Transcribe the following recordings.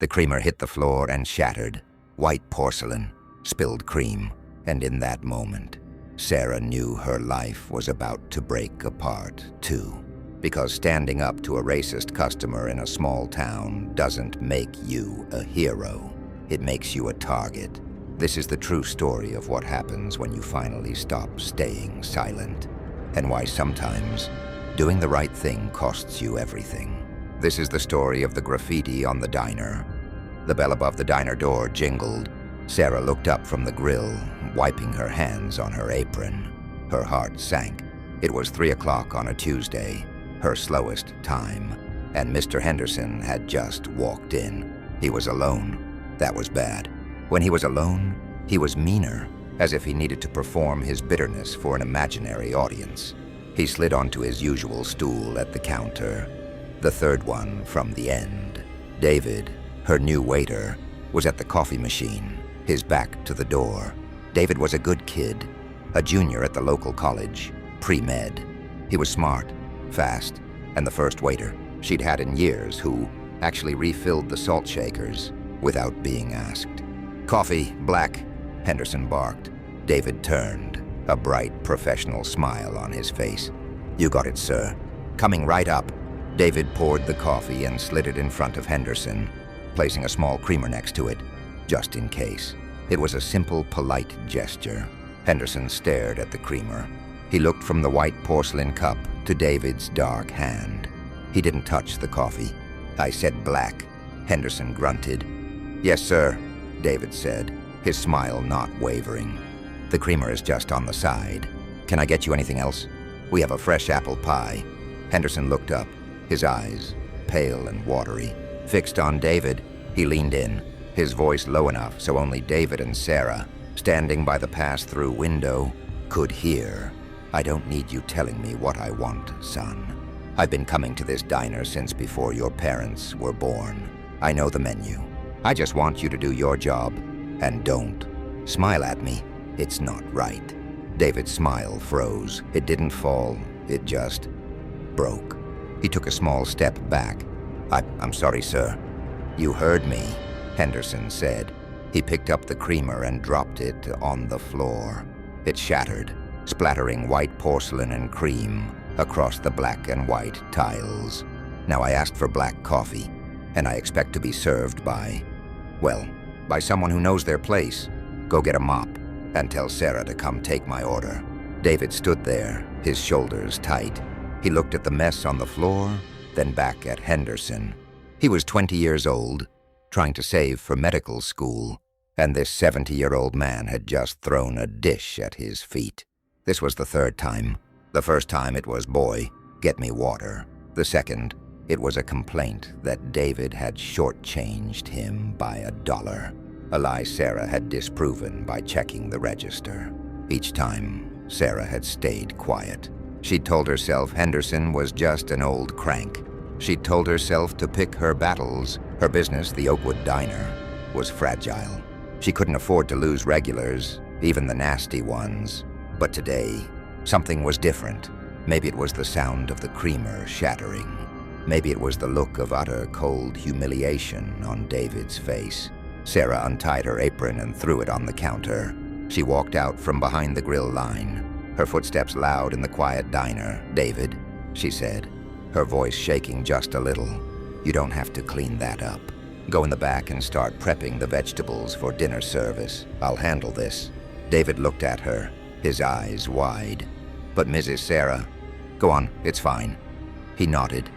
The creamer hit the floor and shattered. White porcelain, spilled cream, and in that moment, Sarah knew her life was about to break apart, too. Because standing up to a racist customer in a small town doesn't make you a hero. It makes you a target. This is the true story of what happens when you finally stop staying silent, and why sometimes doing the right thing costs you everything. This is the story of the graffiti on the diner. The bell above the diner door jingled. Sarah looked up from the grill, wiping her hands on her apron. Her heart sank. It was 3 o'clock on a Tuesday, her slowest time, and Mr. Henderson had just walked in. He was alone. That was bad. When he was alone, he was meaner, as if he needed to perform his bitterness for an imaginary audience. He slid onto his usual stool at the counter, the third one from the end. David, her new waiter, was at the coffee machine, his back to the door. David was a good kid, a junior at the local college, pre-med. He was smart, fast, and the first waiter she'd had in years who actually refilled the salt shakers without being asked. "Coffee, black," Henderson barked. David turned, a bright professional smile on his face. "You got it, sir. Coming right up." David poured the coffee and slid it in front of Henderson, placing a small creamer next to it, just in case. It was a simple, polite gesture. Henderson stared at the creamer. He looked from the white porcelain cup to David's dark hand. He didn't touch the coffee. "I said black," Henderson grunted. "Yes, sir," David said, his smile not wavering. "The creamer is just on the side. Can I get you anything else? We have a fresh apple pie." Henderson looked up, his eyes, pale and watery, fixed on David. He leaned in, his voice low enough so only David and Sarah, standing by the pass-through window, could hear. "I don't need you telling me what I want, son. I've been coming to this diner since before your parents were born. I know the menu. I just want you to do your job, and don't smile at me. It's not right." David's smile froze. It didn't fall, it just broke. He took a small step back. I'm sorry, sir." "You heard me," Henderson said. He picked up the creamer and dropped it on the floor. It shattered, splattering white porcelain and cream across the black and white tiles. "Now I asked for black coffee, and I expect to be served by someone who knows their place. Go get a mop and tell Sarah to come take my order." David stood there, his shoulders tight. He looked at the mess on the floor, then back at Henderson. He was 20 years old, trying to save for medical school, and this 70-year-old man had just thrown a dish at his feet. This was the third time. The first time it was, "Boy, get me water." The second, it was a complaint that David had shortchanged him by $1, a lie Sarah had disproven by checking the register. Each time, Sarah had stayed quiet. She'd told herself Henderson was just an old crank. She'd told herself to pick her battles. Her business, the Oakwood Diner, was fragile. She couldn't afford to lose regulars, even the nasty ones. But today, something was different. Maybe it was the sound of the creamer shattering. Maybe it was the look of utter cold humiliation on David's face. Sarah untied her apron and threw it on the counter. She walked out from behind the grill line, her footsteps loud in the quiet diner. "David," she said, her voice shaking just a little, "you don't have to clean that up. Go in the back and start prepping the vegetables for dinner service. I'll handle this." David looked at her, his eyes wide. "But Mrs. Sarah." "Go on, it's fine." He nodded,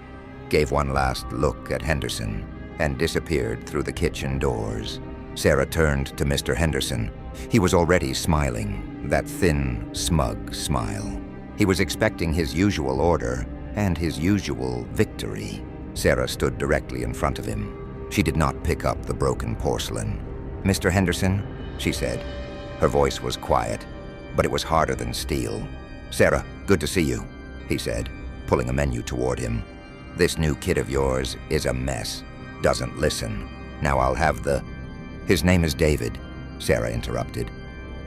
gave one last look at Henderson, and disappeared through the kitchen doors. Sarah turned to Mr. Henderson. He was already smiling, that thin, smug smile. He was expecting his usual order and his usual victory. Sarah stood directly in front of him. She did not pick up the broken porcelain. "Mr. Henderson," she said. Her voice was quiet, but it was harder than steel. "Sarah, good to see you," he said, pulling a menu toward him. "This new kid of yours is a mess. Doesn't listen. Now I'll have the—" "His name is David," Sarah interrupted.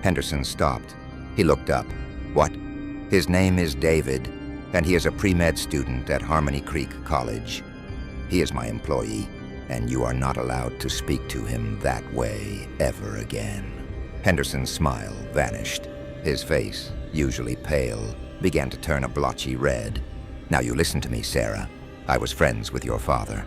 Henderson stopped. He looked up. "What?" "His name is David, and he is a pre-med student at Harmony Creek College. He is my employee." and you are not allowed to speak to him that way ever again." Henderson's smile vanished. His face, usually pale, began to turn a blotchy red. "Now you listen to me, Sarah. I was friends with your father.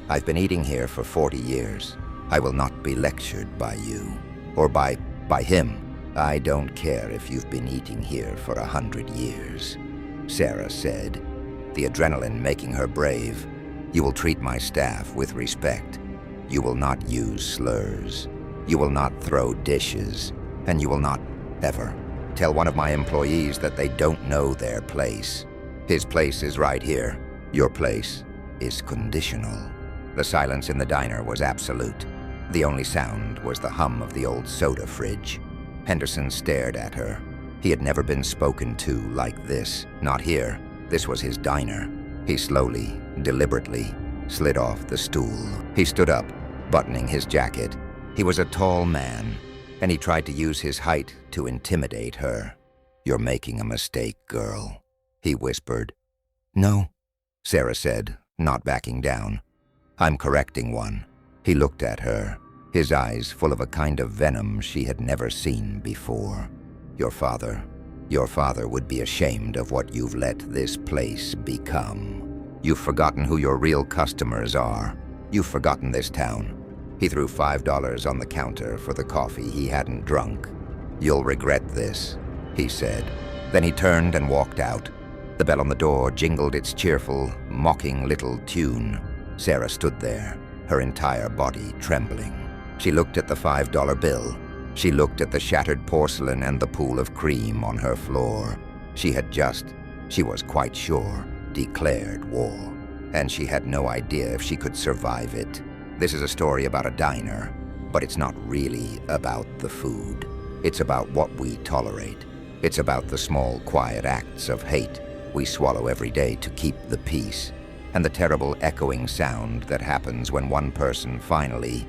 I've been eating here for 40 years. I will not be lectured by you. Or by him. I don't care if you've been eating here for 100 years." Sarah said, the adrenaline making her brave. "You will treat my staff with respect. You will not use slurs. You will not throw dishes. And you will not, ever, tell one of my employees that they don't know their place. His place is right here. Your place is conditional." The silence in the diner was absolute. The only sound was the hum of the old soda fridge. Henderson stared at her. He had never been spoken to like this. Not here. This was his diner. He slowly, deliberately, slid off the stool. He stood up, buttoning his jacket. He was a tall man, and he tried to use his height to intimidate her. "You're making a mistake, girl," he whispered. "No," Sarah said, not backing down. "I'm correcting one." He looked at her, his eyes full of a kind of venom she had never seen before. Your father would be ashamed of what you've let this place become. You've forgotten who your real customers are. You've forgotten this town." He threw $5 on the counter for the coffee he hadn't drunk. "You'll regret this," he said. Then he turned and walked out. The bell on the door jingled its cheerful, mocking little tune. Sarah stood there, her entire body trembling. She looked at the $5 bill. She looked at the shattered porcelain and the pool of cream on her floor. She was quite sure, declared war. And she had no idea if she could survive it. This is a story about a diner, but it's not really about the food. It's about what we tolerate. It's about the small, quiet acts of hate we swallow every day to keep the peace, and the terrible echoing sound that happens when one person finally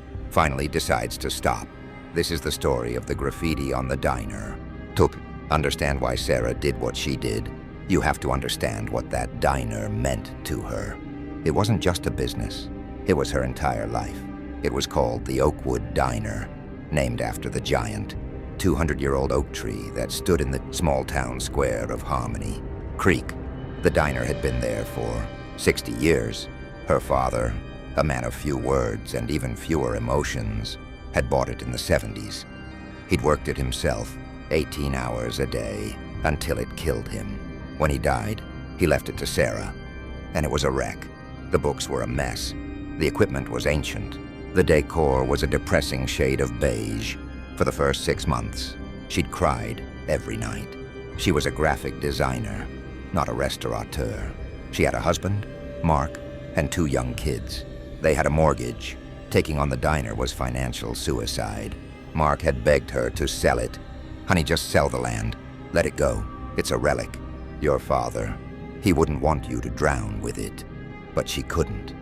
decides to stop. This is the story of the graffiti on the diner. To understand why Sarah did what she did, you have to understand what that diner meant to her. It wasn't just a business. It was her entire life. It was called the Oakwood Diner, named after the giant, 200-year-old oak tree that stood in the small town square of Harmony Creek. The diner had been there for 60 years. Her father, a man of few words and even fewer emotions, had bought it in the 70s. He'd worked it himself, 18 hours a day, until it killed him. When he died, he left it to Sarah, and it was a wreck. The books were a mess. The equipment was ancient. The decor was a depressing shade of beige. For the first 6 months, she'd cried every night. She was a graphic designer, not a restaurateur. She had a husband, Mark, and 2 young kids. They had a mortgage. Taking on the diner was financial suicide. Mark had begged her to sell it. "Honey, just sell the land. Let it go. It's a relic. Your father, he wouldn't want you to drown with it." But she couldn't.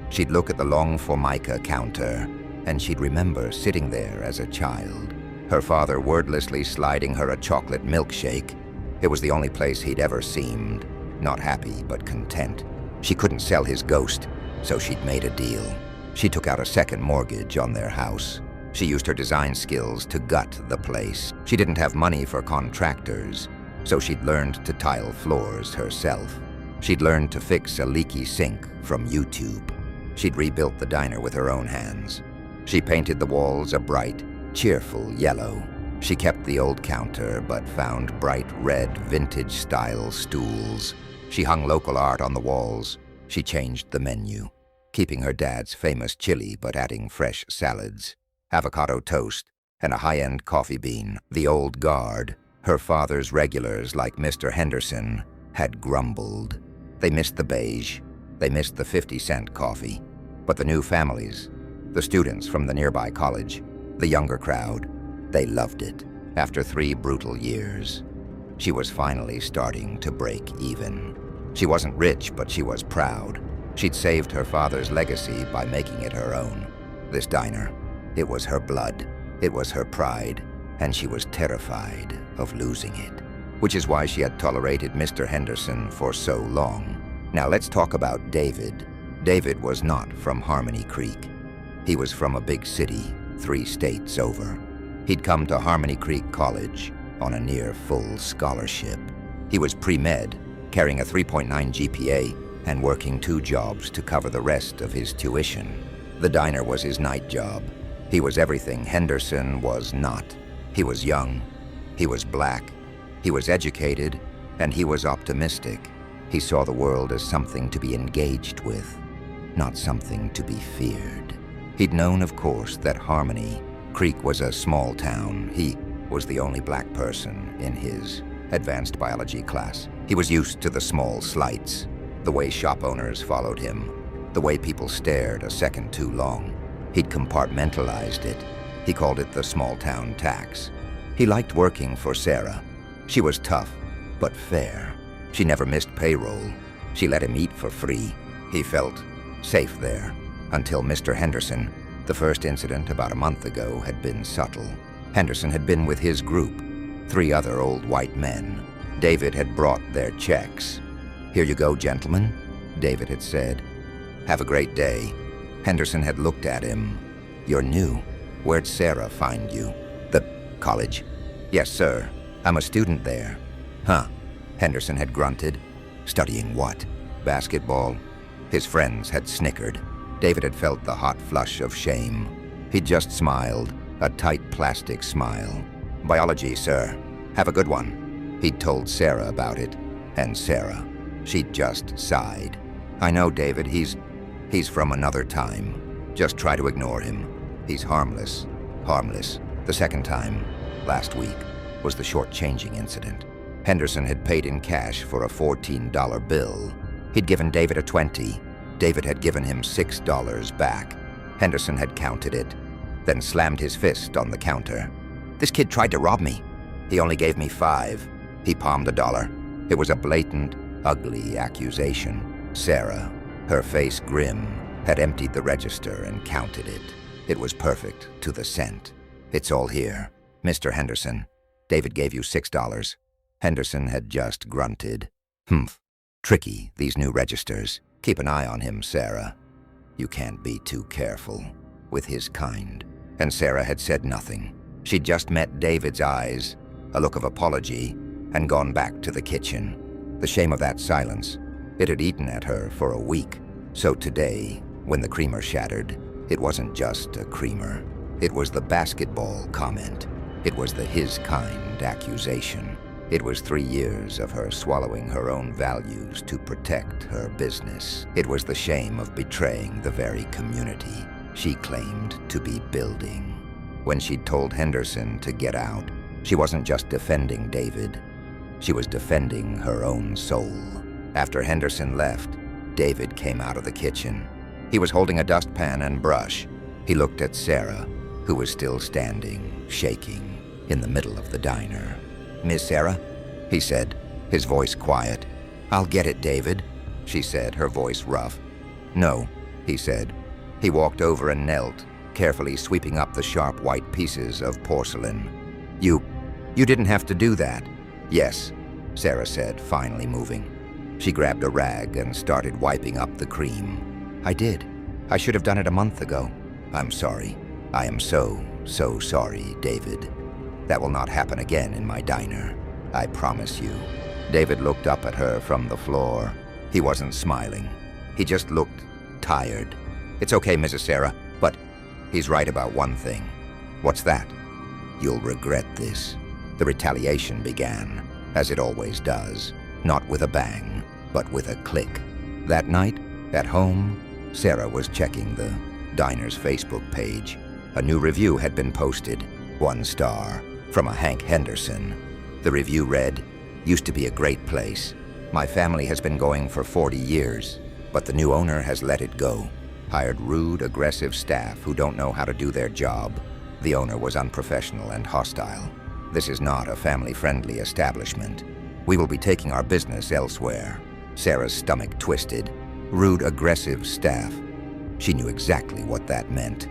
She'd look at the long Formica counter, and she'd remember sitting there as a child, her father wordlessly sliding her a chocolate milkshake. It was the only place he'd ever seemed, not happy but content. She couldn't sell his ghost, so she'd made a deal. She took out a second mortgage on their house. She used her design skills to gut the place. She didn't have money for contractors, so she'd learned to tile floors herself. She'd learned to fix a leaky sink from YouTube. She'd rebuilt the diner with her own hands. She painted the walls a bright, cheerful yellow. She kept the old counter, but found bright red vintage-style stools. She hung local art on the walls. She changed the menu, keeping her dad's famous chili but adding fresh salads, avocado toast, and a high-end coffee bean. The old guard, her father's regulars like Mr. Henderson, had grumbled. They missed the beige. They missed the 50-cent coffee. But the new families, the students from the nearby college, the younger crowd, they loved it. After 3 brutal years, she was finally starting to break even. She wasn't rich, but she was proud. She'd saved her father's legacy by making it her own. This diner, it was her blood, it was her pride, and she was terrified of losing it, which is why she had tolerated Mr. Henderson for so long. Now let's talk about David. David was not from Harmony Creek. He was from a big city, 3 states over. He'd come to Harmony Creek College on a near-full scholarship. He was pre-med, carrying a 3.9 GPA and working 2 jobs to cover the rest of his tuition. The diner was his night job. He was everything Henderson was not. He was young, he was black, he was educated, and he was optimistic. He saw the world as something to be engaged with, not something to be feared. He'd known, of course, that Harmony Creek was a small town. He was the only black person in his advanced biology class. He was used to the small slights, the way shop owners followed him, the way people stared a second too long. He'd compartmentalized it. He called it the small town tax. He liked working for Sarah. She was tough, but fair. She never missed payroll. She let him eat for free. He felt safe there, until Mr. Henderson. The first incident about a month ago had been subtle. Henderson had been with his group, 3 other old white men. David had brought their checks. "Here you go, gentlemen," David had said. "Have a great day." Henderson had looked at him. "You're new. Where'd Sarah find you?" "The college." "Yes, sir. I'm a student there." "Huh." Henderson had grunted. "Studying what?" "Basketball." His friends had snickered. David had felt the hot flush of shame. He'd just smiled, a tight plastic smile. "Biology, sir. Have a good one." He'd told Sarah about it, and Sarah, she'd just sighed. "I know, David, he's from another time. Just try to ignore him. He's harmless. Harmless." The second time, last week, was the short-changing incident. Henderson had paid in cash for a $14 bill. He'd given David a $20. David had given him $6 back. Henderson had counted it, then slammed his fist on the counter. "This kid tried to rob me. He only gave me $5. He palmed $1. It was a blatant, ugly accusation. Sarah, her face grim, had emptied the register and counted it. It was perfect to the cent. "It's all here, Mr. Henderson. David gave you $6. Henderson had just grunted. "Humph. Tricky, these new registers. Keep an eye on him, Sarah. You can't be too careful with his kind." And Sarah had said nothing. She'd just met David's eyes, a look of apology, and gone back to the kitchen. The shame of that silence, it had eaten at her for a week. So today, when the creamer shattered, it wasn't just a creamer. It was the basketball comment. It was the his kind accusation. It was 3 years of her swallowing her own values to protect her business. It was the shame of betraying the very community she claimed to be building. When she'd told Henderson to get out, she wasn't just defending David. She was defending her own soul. After Henderson left, David came out of the kitchen. He was holding a dustpan and brush. He looked at Sarah, who was still standing, shaking, in the middle of the diner. "Miss Sarah?" he said, his voice quiet. "I'll get it, David," she said, her voice rough. "No," he said. He walked over and knelt, carefully sweeping up the sharp white pieces of porcelain. You didn't have to do that." "Yes," Sarah said, finally moving. She grabbed a rag and started wiping up the cream. "I did. I should have done it a month ago." "I'm sorry. I am so sorry, David. That will not happen again in my diner. I promise you." David looked up at her from the floor. He wasn't smiling. He just looked tired. "It's okay, Mrs. Sarah, but he's right about one thing." "What's that?" "You'll regret this." The retaliation began, as it always does, not with a bang, but with a click. That night, at home, Sarah was checking the diner's Facebook page. A new review had been posted, 1 star, from a Hank Henderson. The review read, "Used to be a great place. My family has been going for 40 years, but the new owner has let it go. Hired rude, aggressive staff who don't know how to do their job. The owner was unprofessional and hostile. This is not a family-friendly establishment. We will be taking our business elsewhere." Sarah's stomach twisted. Rude, aggressive staff. She knew exactly what that meant.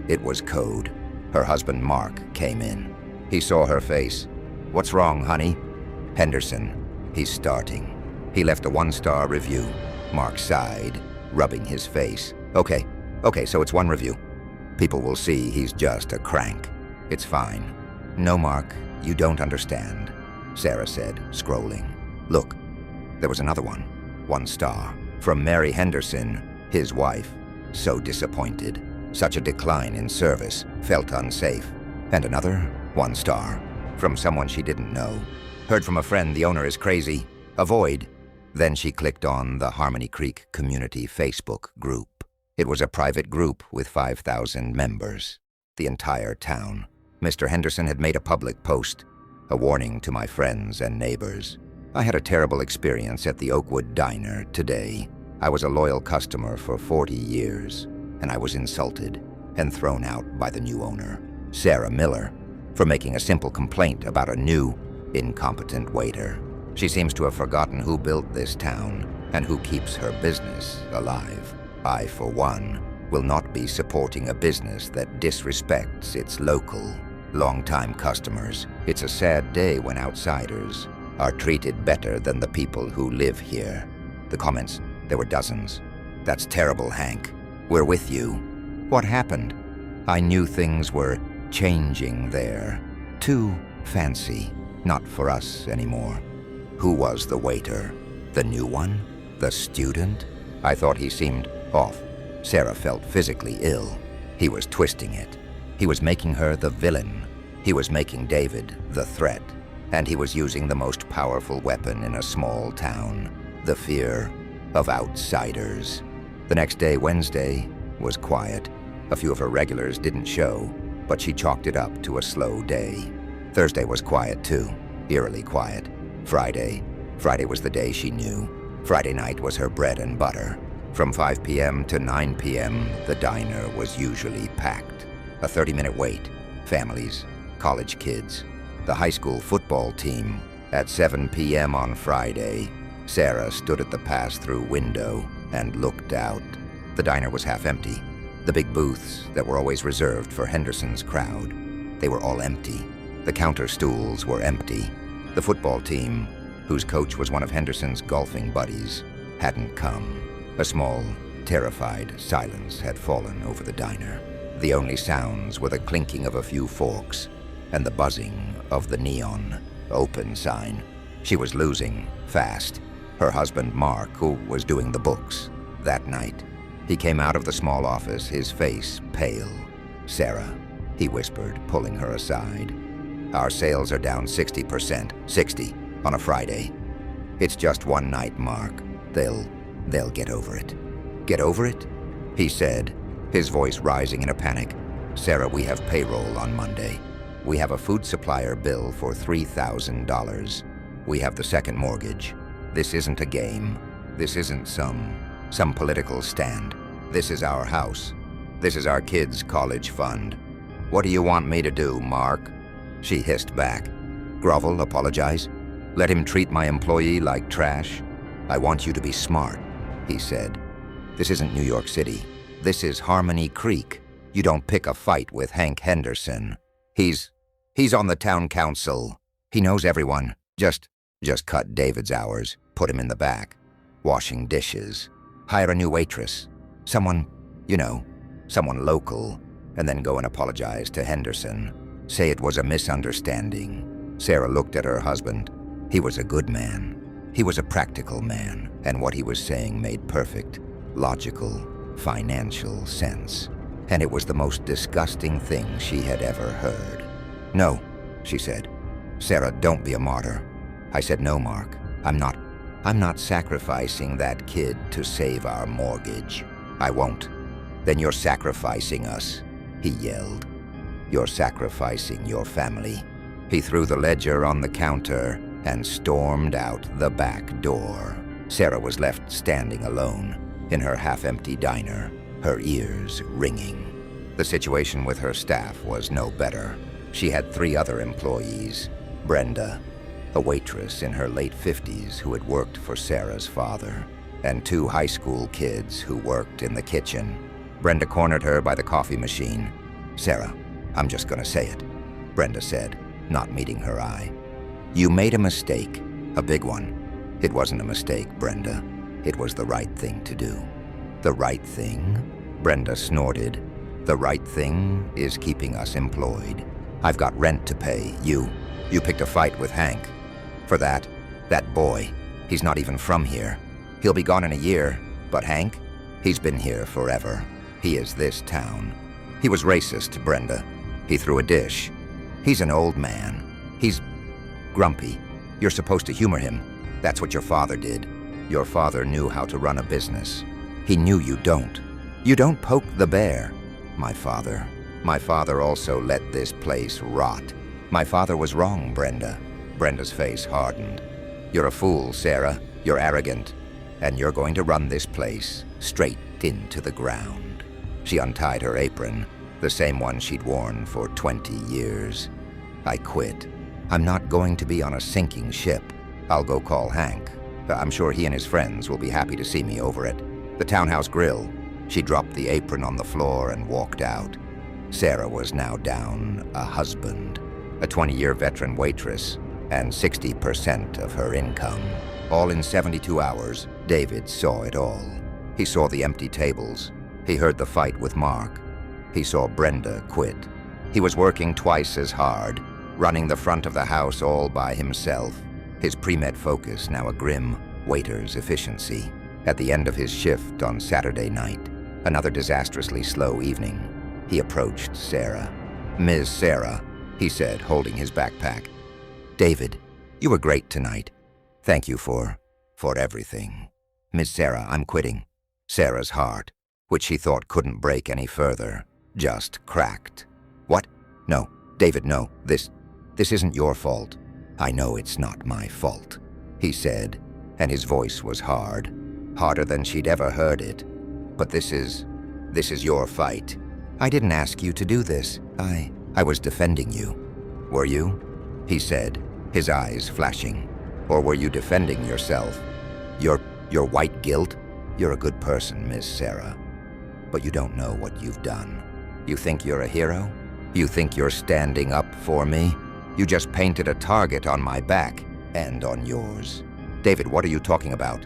It was code. Her husband, Mark, came in. He saw her face. "What's wrong, honey?" "Henderson. He's starting." He left a 1-star review. Mark sighed, rubbing his face. Okay, so it's 1 review. People will see he's just a crank. It's fine. No, Mark, you don't understand, Sarah said, scrolling. Look, there was another one. 1 star. From Mary Henderson, his wife. So disappointed. Such a decline in service. Felt unsafe. And another 1 star. From someone she didn't know. Heard from a friend the owner is crazy. Avoid. Then she clicked on the Harmony Creek Community Facebook group. It was a private group with 5,000 members. The entire town. Mr. Henderson had made a public post, a warning to my friends and neighbors. I had a terrible experience at the Oakwood Diner today. I was a loyal customer for 40 years, and I was insulted and thrown out by the new owner, Sarah Miller, for making a simple complaint about a new, incompetent waiter. She seems to have forgotten who built this town and who keeps her business alive. I, for one, will not be supporting a business that disrespects its local, long-time customers. It's a sad day when outsiders are treated better than the people who live here. The comments, there were dozens. That's terrible, Hank. We're with you. What happened? I knew things were changing there. Too fancy. Not for us anymore. Who was the waiter? The new one? The student? I thought he seemed off. Sarah felt physically ill. He was twisting it. He was making her the villain. He was making David the threat. And he was using the most powerful weapon in a small town, the fear of outsiders. The next day, Wednesday, was quiet. A few of her regulars didn't show, but she chalked it up to a slow day. Thursday was quiet too, eerily quiet. Friday was the day she knew. Friday night was her bread and butter. From 5 p.m. to 9 p.m., the diner was usually packed. A 30-minute wait. Families, college kids. The high school football team. At 7 p.m. on Friday, Sarah stood at the pass-through window and looked out. The diner was half empty. The big booths that were always reserved for Henderson's crowd, they were all empty. The counter stools were empty. The football team, whose coach was one of Henderson's golfing buddies, hadn't come. A small, terrified silence had fallen over the diner. The only sounds were the clinking of a few forks and the buzzing of the neon open sign. She was losing fast. Her husband, Mark, who was doing the books that night. He came out of the small office, his face pale. Sarah, he whispered, pulling her aside. Our sales are down 60%. 60 on a Friday. It's just one night, Mark. They'll get over it. Get over it? He said, his voice rising in a panic. Sarah, we have payroll on Monday. We have a food supplier bill for $3,000. We have the second mortgage. This isn't a game. This isn't some political stand. This is our house. This is our kids' college fund. What do you want me to do, Mark? She hissed back. Grovel, apologize? Let him treat my employee like trash? I want you to be smart, he said. This isn't New York City. This is Harmony Creek. You don't pick a fight with Hank Henderson. He's on the town council. He knows everyone. Just cut David's hours, put him in the back. Washing dishes. Hire a new waitress. Someone local, and then go and apologize to Henderson. Say it was a misunderstanding. Sarah looked at her husband. He was a good man. He was a practical man, and what he was saying made perfect, logical, financial sense. And it was the most disgusting thing she had ever heard. No, she said. Sarah, don't be a martyr. I said, no, Mark. I'm not sacrificing that kid to save our mortgage. I won't. Then you're sacrificing us, he yelled. You're sacrificing your family. He threw the ledger on the counter and stormed out the back door. Sarah was left standing alone in her half-empty diner, her ears ringing. The situation with her staff was no better. She had 3 other employees. Brenda, a waitress in her late 50s who had worked for Sarah's father, and 2 high school kids who worked in the kitchen. Brenda cornered her by the coffee machine. Sarah, I'm just gonna say it, Brenda said, not meeting her eye. You made a mistake, a big one. It wasn't a mistake, Brenda. It was the right thing to do. The right thing? Brenda snorted. The right thing is keeping us employed. I've got rent to pay. You picked a fight with Hank. For that boy, he's not even from here. He'll be gone in a year, but Hank, he's been here forever. He is this town. He was racist, Brenda. He threw a dish. He's an old man. He's grumpy. You're supposed to humor him. That's what your father did. Your father knew how to run a business. He knew you don't. You don't poke the bear. My father also let this place rot. My father was wrong, Brenda. Brenda's face hardened. You're a fool, Sarah. You're arrogant. And you're going to run this place straight into the ground. She untied her apron, the same one she'd worn for 20 years. I quit. I'm not going to be on a sinking ship. I'll go call Hank. I'm sure he and his friends will be happy to see me over at the Townhouse Grill. She dropped the apron on the floor and walked out. Sarah was now down a husband, a 20-year veteran waitress, and 60% of her income. All in 72 hours, David saw it all. He saw the empty tables. He heard the fight with Mark. He saw Brenda quit. He was working twice as hard, running the front of the house all by himself. His pre-med focus now a grim waiter's efficiency. At the end of his shift on Saturday night, another disastrously slow evening, he approached Sarah. "Ms. Sarah," he said, holding his backpack. "David, you were great tonight. Thank you for everything. Ms. Sarah, I'm quitting." Sarah's heart, which she thought couldn't break any further, just cracked. "What? No, David, no. This isn't your fault." "I know it's not my fault," he said, and his voice was hard, harder than she'd ever heard it. "But this is your fight. I didn't ask you to do this. I was defending you." "Were you?" he said, his eyes flashing. "Or were you defending yourself? Your white guilt? You're a good person, Miss Sarah, but you don't know what you've done. You think you're a hero? You think you're standing up for me? You just painted a target on my back and on yours." "David, what are you talking about?"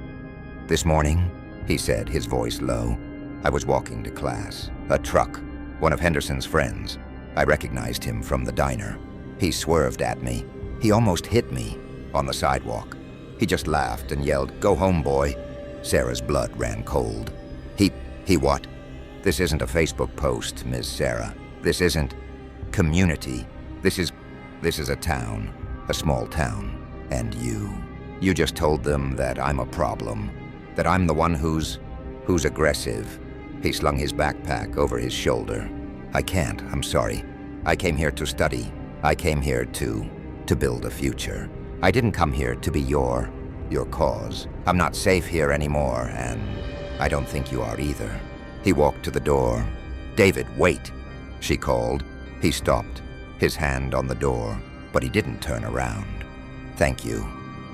"This morning," he said, his voice low, "I was walking to class. A truck, one of Henderson's friends. I recognized him from the diner. He swerved at me. He almost hit me on the sidewalk. He just laughed and yelled, 'Go home, boy.'" Sarah's blood ran cold. He what? This isn't a Facebook post, Miss Sarah. This isn't community. This is a town, a small town. And you just told them that I'm a problem, that I'm the one who's aggressive." He slung his backpack over his shoulder. "I can't, I'm sorry. I came here to study. I came here to build a future. I didn't come here to be your cause. I'm not safe here anymore, and I don't think you are either." He walked to the door. "David, wait," she called. He stopped, his hand on the door, but he didn't turn around. "Thank you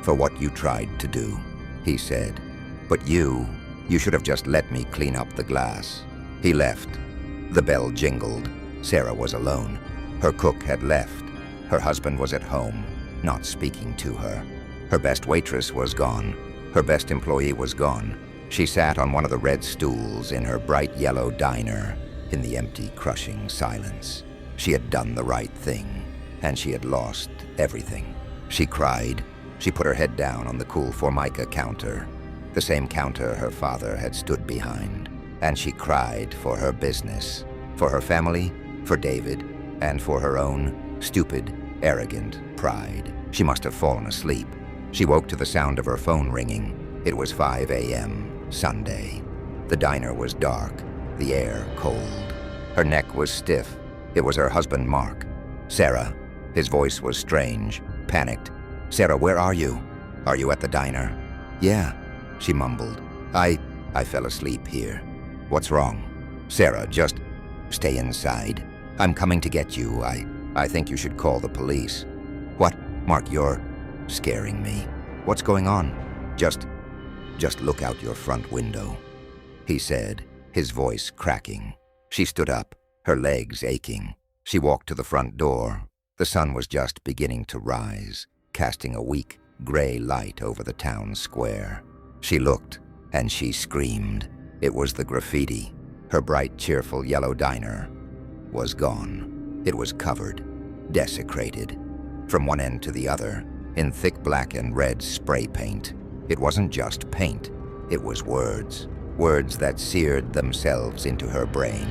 for what you tried to do," he said. "But you should have just let me clean up the glass." He left. The bell jingled. Sarah was alone. Her cook had left. Her husband was at home, not speaking to her. Her best waitress was gone. Her best employee was gone. She sat on one of the red stools in her bright yellow diner in the empty, crushing silence. She had done the right thing, and she had lost everything. She cried. She put her head down on the cool Formica counter, the same counter her father had stood behind, and she cried for her business, for her family, for David, and for her own stupid, arrogant pride. She must have fallen asleep. She woke to the sound of her phone ringing. It was 5 a.m., Sunday. The diner was dark, the air cold. Her neck was stiff. It was her husband, Mark. "Sarah." His voice was strange, panicked. "Sarah, where are you? Are you at the diner?" "Yeah," she mumbled. I fell asleep here." "What's wrong?" "Sarah, just stay inside. I'm coming to get you. I think you should call the police." "What? Mark, you're scaring me. What's going on?" Just look out your front window," he said, his voice cracking. She stood up, her legs aching. She walked to the front door. The sun was just beginning to rise, casting a weak, gray light over the town square. She looked, and she screamed. It was the graffiti. Her bright, cheerful yellow diner was gone. It was covered, desecrated. From one end to the other, in thick black and red spray paint. It wasn't just paint, it was words. Words that seared themselves into her brain.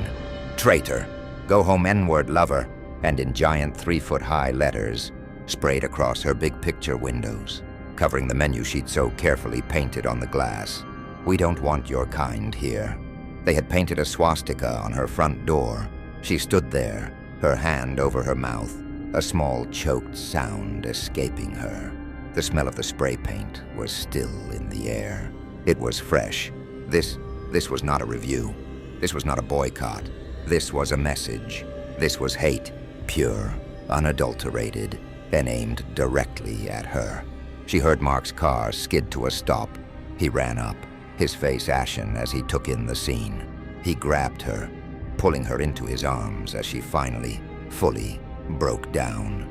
Traitor, go home N-word lover, and in giant 3-foot-high letters, sprayed across her big picture windows, covering the menu sheet so carefully painted on the glass. We don't want your kind here. They had painted a swastika on her front door. She stood there, her hand over her mouth, a small choked sound escaping her. The smell of the spray paint was still in the air. It was fresh. This was not a review. This was not a boycott. This was a message. This was hate, pure, unadulterated, and aimed directly at her. She heard Mark's car skid to a stop. He ran up, his face ashen as he took in the scene. He grabbed her, pulling her into his arms as she finally, fully broke down.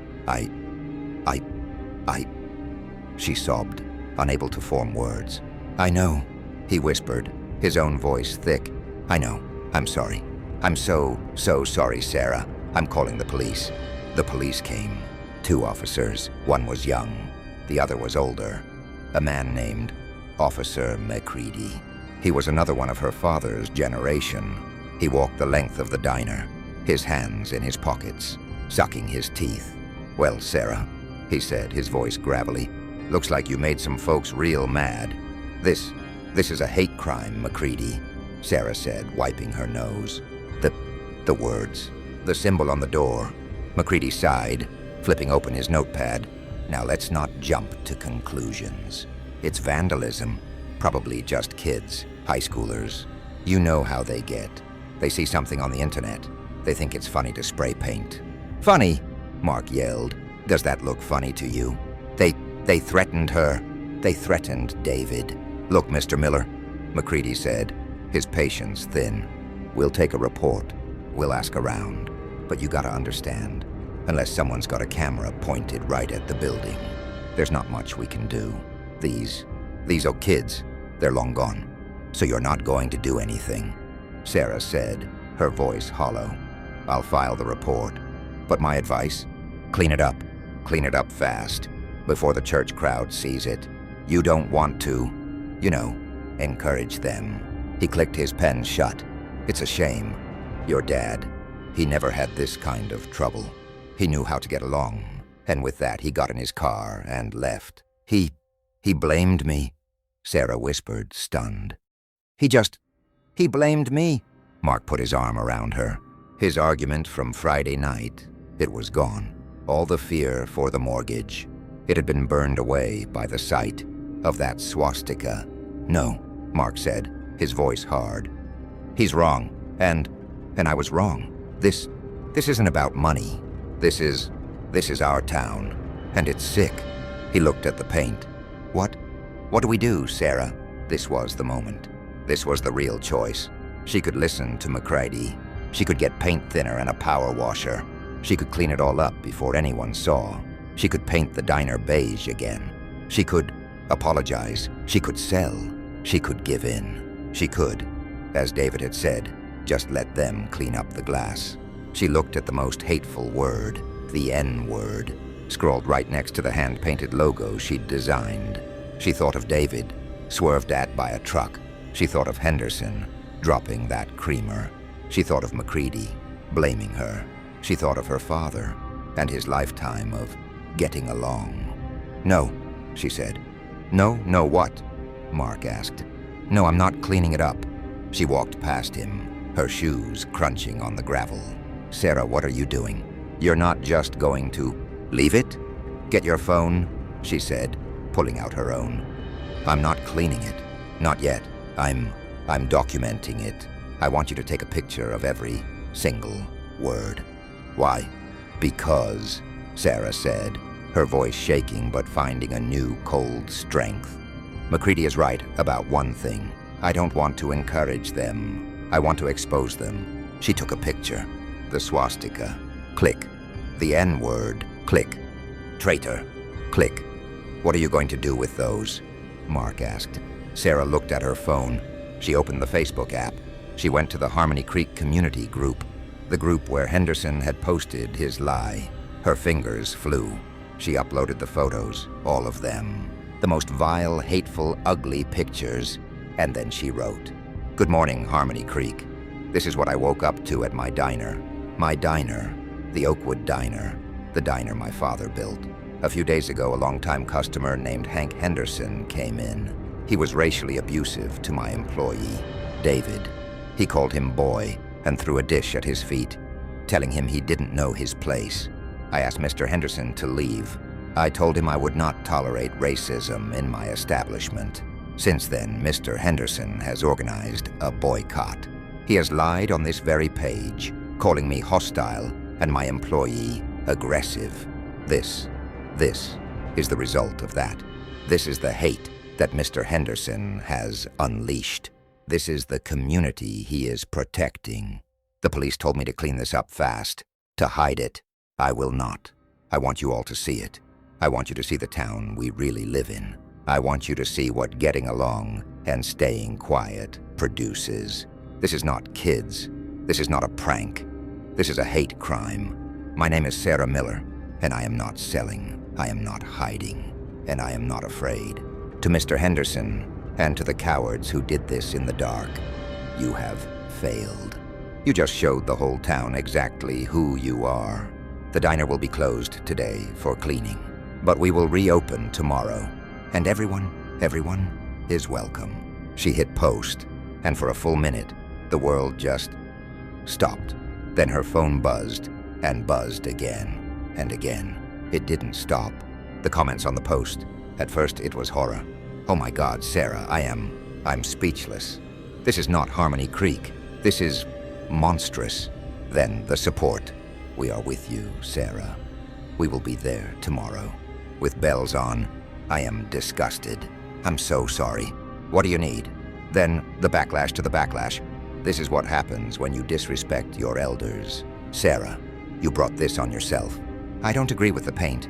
She sobbed, unable to form words. I know, he whispered, his own voice thick. I know, I'm sorry. I'm so sorry, Sarah. I'm calling the police. The police came. 2 officers. One was young, the other was older. A man named Officer McCready. He was another one of her father's generation. He walked the length of the diner, his hands in his pockets, sucking his teeth. Well, Sarah, he said, his voice gravelly, looks like you made some folks real mad. This is a hate crime, McCready, Sarah said, wiping her nose. The words, the symbol on the door. McCready sighed, flipping open his notepad. Now let's not jump to conclusions. It's vandalism, probably just kids, high schoolers. You know how they get. They see something on the internet. They think it's funny to spray paint. Funny, Mark yelled. Does that look funny to you? They threatened her. They threatened David. Look, Mr. Miller, McCready said, his patience thin. We'll take a report. We'll ask around. But you gotta understand, unless someone's got a camera pointed right at the building, there's not much we can do. These are kids. They're long gone. So you're not going to do anything, Sarah said, her voice hollow. I'll file the report. But my advice? Clean it up. Clean it up fast, before the church crowd sees it. You don't want to, encourage them. He clicked his pen shut. It's a shame. Your dad, he never had this kind of trouble. He knew how to get along, and with that he got in his car and left. He blamed me, Sarah whispered, stunned. He blamed me. Mark put his arm around her. His argument from Friday night, it was gone. All the fear for the mortgage. It had been burned away by the sight of that swastika. No, Mark said, his voice hard. He's wrong, and I was wrong. This isn't about money. This is our town, and it's sick. He looked at the paint. What do we do, Sarah? This was the moment. This was the real choice. She could listen to McCready. She could get paint thinner and a power washer. She could clean it all up before anyone saw. She could paint the diner beige again. She could apologize. She could sell. She could give in. She could, as David had said, just let them clean up the glass. She looked at the most hateful word, the N-word, scrawled right next to the hand-painted logo she'd designed. She thought of David, swerved at by a truck. She thought of Henderson, dropping that creamer. She thought of McCready, blaming her. She thought of her father, and his lifetime of getting along. No, she said. No, what? Mark asked. No, I'm not cleaning it up. She walked past him, her shoes crunching on the gravel. Sarah, what are you doing? You're not just going to leave it? Get your phone, she said, pulling out her own. I'm not cleaning it. Not yet. I'm documenting it. I want you to take a picture of every single word. Why? Because, Sarah said, her voice shaking but finding a new cold strength. McCready is right about one thing. I don't want to encourage them. I want to expose them. She took a picture. The swastika. Click. The N-word. Click. Traitor. Click. What are you going to do with those? Mark asked. Sarah looked at her phone. She opened the Facebook app. She went to the Harmony Creek community group. the group where Henderson had posted his lie. Her fingers flew. She uploaded the photos, all of them. The most vile, hateful, ugly pictures. And then she wrote, "Good morning, Harmony Creek. This is what I woke up to at my diner. My diner, the Oakwood Diner, the diner my father built. A few days ago, a longtime customer named Hank Henderson came in. He was racially abusive to my employee, David. He called him boy and threw a dish at his feet, telling him he didn't know his place. I asked Mr. Henderson to leave. I told him I would not tolerate racism in my establishment. Since then, Mr. Henderson has organized a boycott. He has lied on this very page, calling me hostile and my employee aggressive. This is the result of that. This is the hate that Mr. Henderson has unleashed. This is the community he is protecting. The police told me to clean this up fast, to hide it. I will not. I want you all to see it. I want you to see the town we really live in. I want you to see what getting along and staying quiet produces. This is not kids. This is not a prank. This is a hate crime. My name is Sarah Miller, and I am not selling. I am not hiding, and I am not afraid. To Mr. Henderson, and to the cowards who did this in the dark, you have failed. You just showed the whole town exactly who you are. The diner will be closed today for cleaning, but we will reopen tomorrow, and everyone is welcome." She hit post, and for a full minute, the world just stopped. Then her phone buzzed, and buzzed again, and again. It didn't stop. The comments on the post, at first it was horror. "Oh my God, Sarah, I'm speechless. This is not Harmony Creek. This is monstrous." Then the support. "We are with you, Sarah. We will be there tomorrow." With bells on, "I am disgusted. I'm so sorry. What do you need?" Then the backlash to the backlash. "This is what happens when you disrespect your elders. Sarah, you brought this on yourself. I don't agree with the paint,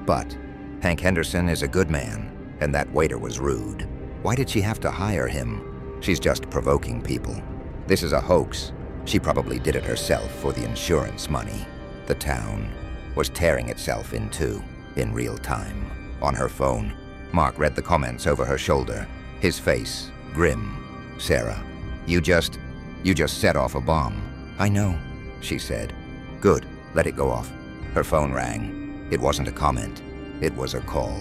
but Hank Henderson is a good man, and that waiter was rude. Why did she have to hire him? She's just provoking people. This is a hoax. She probably did it herself for the insurance money." The town was tearing itself in two, in real time. On her phone, Mark read the comments over her shoulder, his face grim. "Sarah, you just set off a bomb." "I know," she said. "Good, let it go off." Her phone rang. It wasn't a comment. It was a call.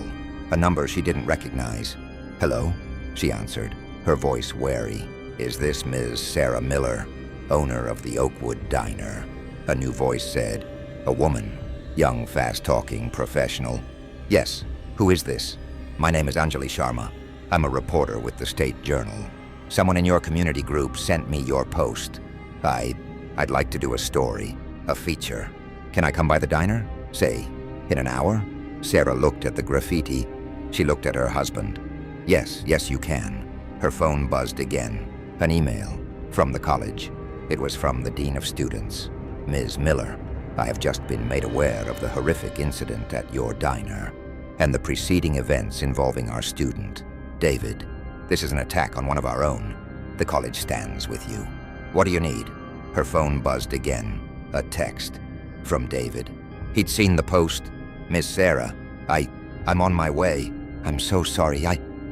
A number she didn't recognize. "Hello?" she answered, her voice wary. "Is this Ms. Sarah Miller, owner of the Oakwood Diner?" A new voice said. A woman, young, fast-talking professional. "Yes, who is this?" "My name is Anjali Sharma. I'm a reporter with the State Journal. Someone in your community group sent me your post. I'd like to do a story, a feature. Can I come by the diner? Say, in an hour?" Sarah looked at the graffiti. She looked at her husband. Yes, you can." Her phone buzzed again. An email from the college. It was from the Dean of Students. "Ms. Miller, I have just been made aware of the horrific incident at your diner and the preceding events involving our student, David. This is an attack on one of our own. The college stands with you. What do you need?" Her phone buzzed again. A text from David. He'd seen the post. "Miss Sarah, I'm on my way. I'm so sorry.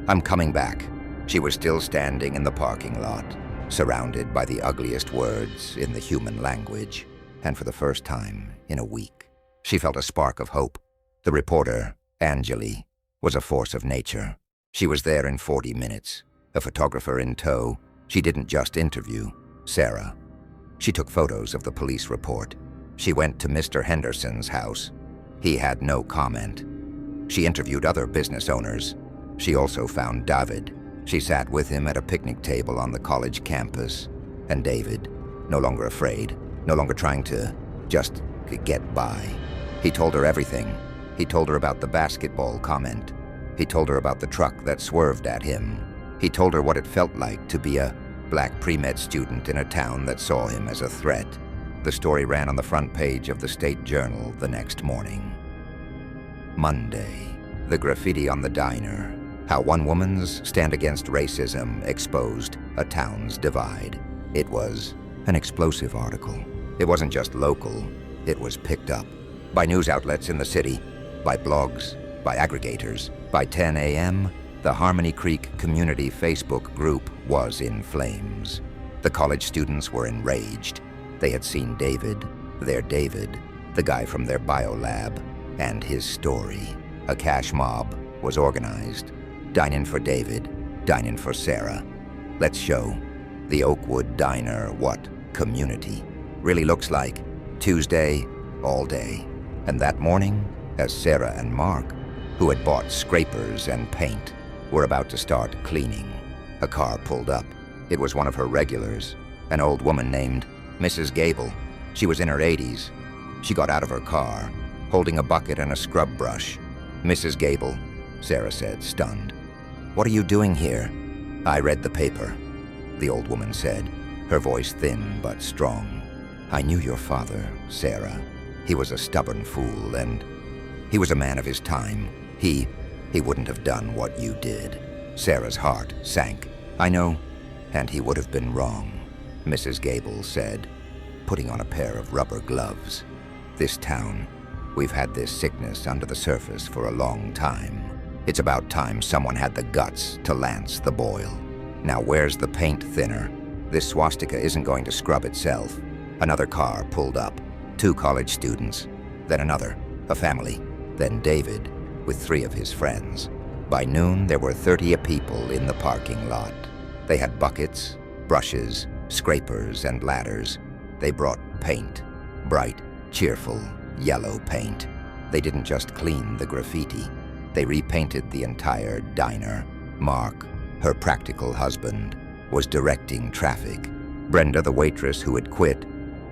I'm coming back." She was still standing in the parking lot, surrounded by the ugliest words in the human language, and for the first time in a week, she felt a spark of hope. The reporter, Anjali, was a force of nature. She was there in 40 minutes, a photographer in tow. She didn't just interview Sarah. She took photos of the police report. She went to Mr. Henderson's house. He had no comment. She interviewed other business owners. She also found David. She sat with him at a picnic table on the college campus. And David, no longer afraid, no longer trying to just get by. He told her everything. He told her about the basketball comment. He told her about the truck that swerved at him. He told her what it felt like to be a black pre-med student in a town that saw him as a threat. The story ran on the front page of the State Journal the next morning. Monday, the graffiti on the diner. How one woman's stand against racism exposed a town's divide. It was an explosive article. It wasn't just local, it was picked up by news outlets in the city, by blogs, by aggregators. By 10 a.m., the Harmony Creek Community Facebook group was in flames. The college students were enraged. They had seen David, their David, the guy from their biolab, and his story. A cash mob was organized. Dine in for David, dine in for Sarah. Let's show the Oakwood Diner what community really looks like. Tuesday, all day. And that morning, as Sarah and Mark, who had bought scrapers and paint, were about to start cleaning, a car pulled up. It was one of her regulars, an old woman named Mrs. Gable. She was in her 80s. She got out of her car, holding a bucket and a scrub brush. "Mrs. Gable," Sarah said, stunned. "What are you doing here?" "I read the paper," the old woman said, her voice thin but strong. "I knew your father, Sarah. He was a stubborn fool, and he was a man of his time. He wouldn't have done what you did." Sarah's heart sank. "I know, and he would have been wrong," Mrs. Gable said, putting on a pair of rubber gloves. "This town, we've had this sickness under the surface for a long time. It's about time someone had the guts to lance the boil. Now where's the paint thinner? This swastika isn't going to scrub itself." Another car pulled up. 2 college students, then another, a family, then David, with 3 of his friends. By noon, there were 30 people in the parking lot. They had buckets, brushes, scrapers, and ladders. They brought paint, bright, cheerful, yellow paint. They didn't just clean the graffiti. They repainted the entire diner. Mark, her practical husband, was directing traffic. Brenda, the waitress who had quit,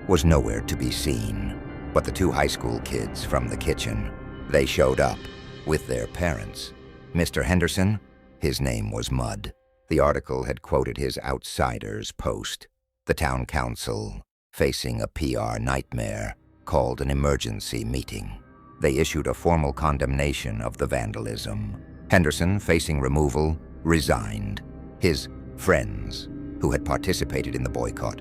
was nowhere to be seen. But the 2 high school kids from the kitchen, they showed up with their parents. Mr. Henderson, his name was Mud. The article had quoted his Outsiders post. The town council, facing a PR nightmare, called an emergency meeting. They issued a formal condemnation of the vandalism. Henderson, facing removal, resigned. His friends, who had participated in the boycott,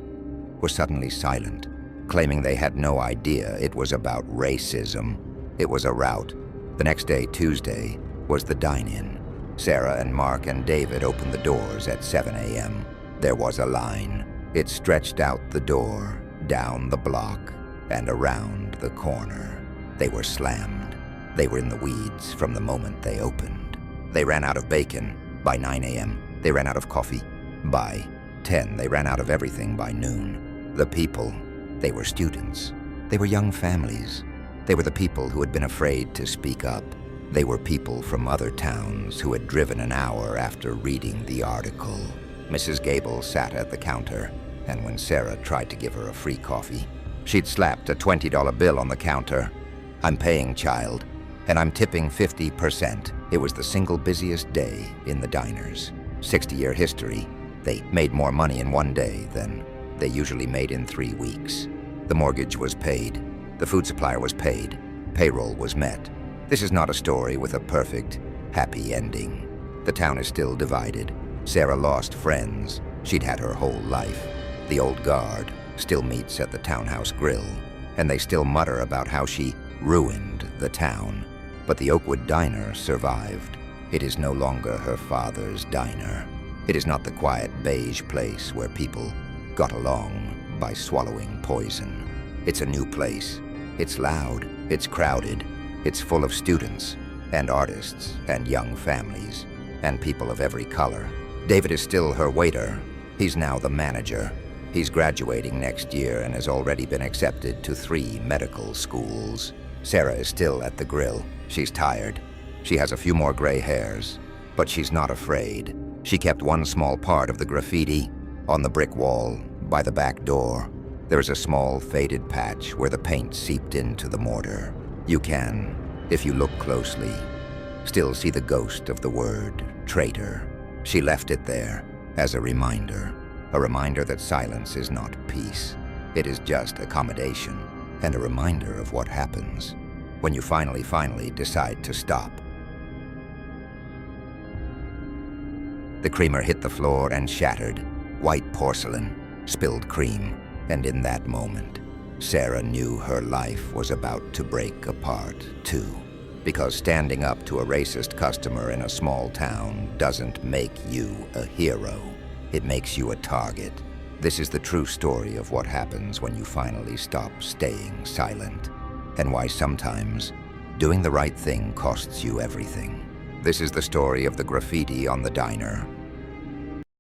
were suddenly silent, claiming they had no idea it was about racism. It was a rout. The next day, Tuesday, was the dine-in. Sarah and Mark and David opened the doors at 7 a.m. There was a line. It stretched out the door, down the block, and around the corner. They were slammed. They were in the weeds from the moment they opened. They ran out of bacon by 9 a.m. They ran out of coffee by 10. They ran out of everything by noon. The people, they were students. They were young families. They were the people who had been afraid to speak up. They were people from other towns who had driven an hour after reading the article. Mrs. Gable sat at the counter, and when Sarah tried to give her a free coffee, she'd slapped a $20 bill on the counter. "I'm paying, child, and I'm tipping 50%. It was the single busiest day in the diner's 60-year history. They made more money in one day than they usually made in 3 weeks. The mortgage was paid. The food supplier was paid. Payroll was met. This is not a story with a perfect, happy ending. The town is still divided. Sarah lost friends she'd had her whole life. The old guard still meets at the townhouse grill, and they still mutter about how she ruined the town. But the Oakwood Diner survived. It is no longer her father's diner. It is not the quiet beige place where people got along by swallowing poison. It's a new place. It's loud, it's crowded, it's full of students and artists and young families and people of every color. David is still her waiter. He's now the manager. He's graduating next year and has already been accepted to 3 medical schools. Sarah is still at the grill. She's tired. She has a few more gray hairs, but she's not afraid. She kept one small part of the graffiti on the brick wall by the back door. There is a small faded patch where the paint seeped into the mortar. You can, if you look closely, still see the ghost of the word traitor. She left it there as a reminder that silence is not peace. It is just accommodation, and a reminder of what happens when you finally decide to stop. The creamer hit the floor and shattered. White porcelain, spilled cream, and in that moment, Sarah knew her life was about to break apart, too. Because standing up to a racist customer in a small town doesn't make you a hero. It makes you a target. This is the true story of what happens when you finally stop staying silent, and why sometimes doing the right thing costs you everything. This is the story of the graffiti on the diner,